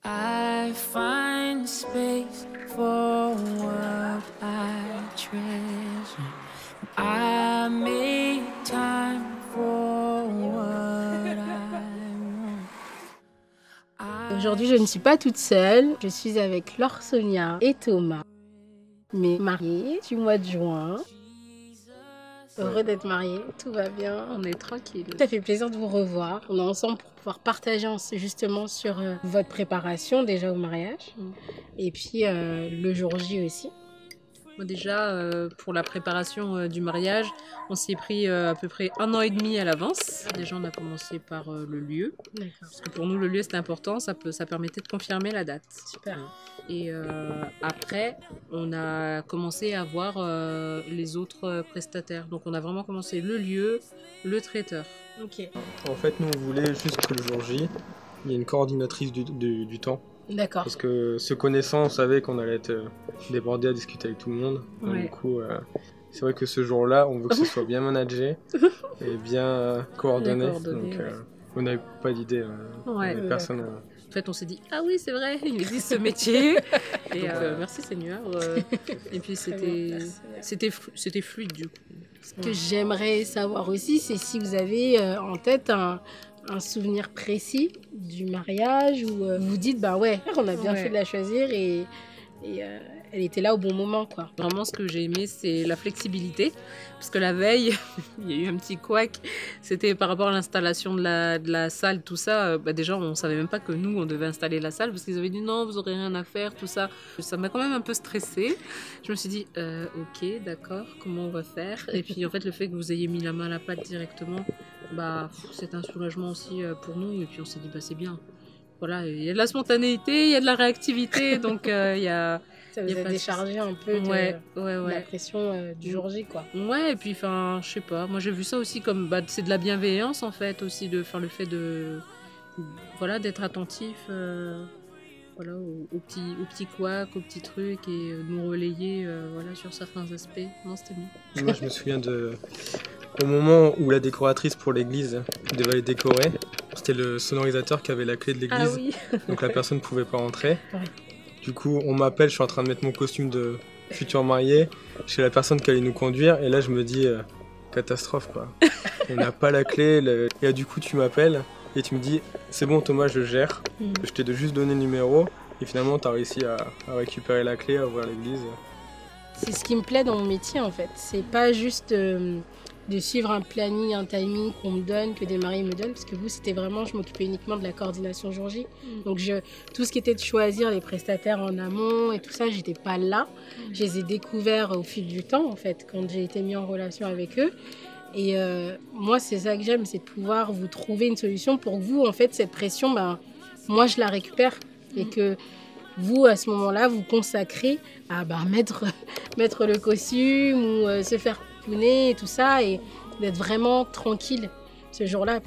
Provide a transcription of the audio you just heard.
I find space for what I treasure. I make time for what I want. Aujourd'hui, je ne suis pas toute seule. Je suis avec Laure Sonia et Thomas, mais mariés du mois de juin. Heureux d'être mariés, tout va bien. On est tranquille. Ça fait plaisir de vous revoir. On est ensemble pour pouvoir partager justement sur votre préparation déjà au mariage. Et puis le jour J aussi. Bon, déjà, pour la préparation du mariage, on s'y est pris à peu près 1 an et demi à l'avance. Déjà, on a commencé par le lieu. D'accord. Parce que pour nous, le lieu, c'était important. Ça permettait de confirmer la date. Super. Et après, on a commencé à voir les autres prestataires. Donc, on a vraiment commencé le lieu, le traiteur. Ok. En fait, nous, on voulait juste que le jour J, il y ait une coordinatrice du temps. D'accord. Parce que se connaissant, on savait qu'on allait être débordé à discuter avec tout le monde. Donc, Ouais. du coup, c'est vrai que ce jour-là, on veut que ce soit bien managé et bien coordonné. coordonné, Donc, ouais. on n'avait pas d'idée. Ouais. Personne. En fait, on s'est dit, ah oui, c'est vrai, il existe ce métier. Et merci Seigneur. Et puis, c'était fluide du coup. Ce que j'aimerais savoir aussi, c'est si vous avez en tête un souvenir précis du mariage où vous vous dites, bah ouais, on a bien fait de la choisir et elle était là au bon moment, quoi. Vraiment, ce que j'ai aimé, c'est la flexibilité. Parce que la veille, il y a eu un petit couac. C'était par rapport à l'installation de la salle, tout ça. Déjà, on ne savait même pas que nous, on devait installer la salle parce qu'ils avaient dit non, vous n'aurez rien à faire, tout ça. Ça m'a quand même un peu stressée. Je me suis dit, ok, d'accord, comment on va faire? Et puis, en fait, le fait que vous ayez mis la main à la pâte directement, c'est un soulagement aussi pour nous. Et puis, on s'est dit, c'est bien. Voilà, il y a de la spontanéité, il y a de la réactivité, donc il y a... Ça vous a déchargé un peu de la pression du jour J, quoi. Ouais, et puis, je sais pas, moi j'ai vu ça aussi comme, c'est de la bienveillance, en fait, aussi, le fait de, voilà, d'être attentif, voilà, aux petits couacs, aux petits trucs, et nous relayer, voilà, sur certains aspects. Non, c'était bien. Moi, je me souviens au moment où la décoratrice pour l'église devait aller décorer, c'était le sonorisateur qui avait la clé de l'église, Ah oui. donc la personne ne pouvait pas entrer. Ouais. Du coup, on m'appelle, je suis en train de mettre mon costume de futur marié chez la personne qui allait nous conduire, et là je me dis, catastrophe quoi. On n'a pas la clé, et là, du coup tu m'appelles, et tu me dis, c'est bon Thomas, je gère, je t'ai juste donné le numéro, et finalement tu as réussi à récupérer la clé, à ouvrir l'église. C'est ce qui me plaît dans mon métier, en fait. C'est pas juste de suivre un planning, un timing qu'on me donne, que des mariés me donnent, parce que vous, c'était vraiment, je m'occupais uniquement de la coordination jour J. Donc, tout ce qui était de choisir les prestataires en amont et tout ça, j'étais pas là. Je les ai découverts au fil du temps, en fait, quand j'ai été mis en relation avec eux. Et moi, c'est ça que j'aime, c'est de pouvoir vous trouver une solution pour que vous, en fait, cette pression, moi, je la récupère. Et que vous, à ce moment-là, vous consacrez à mettre le costume ou se faire pouponner et tout ça, et d'être vraiment tranquille ce jour-là.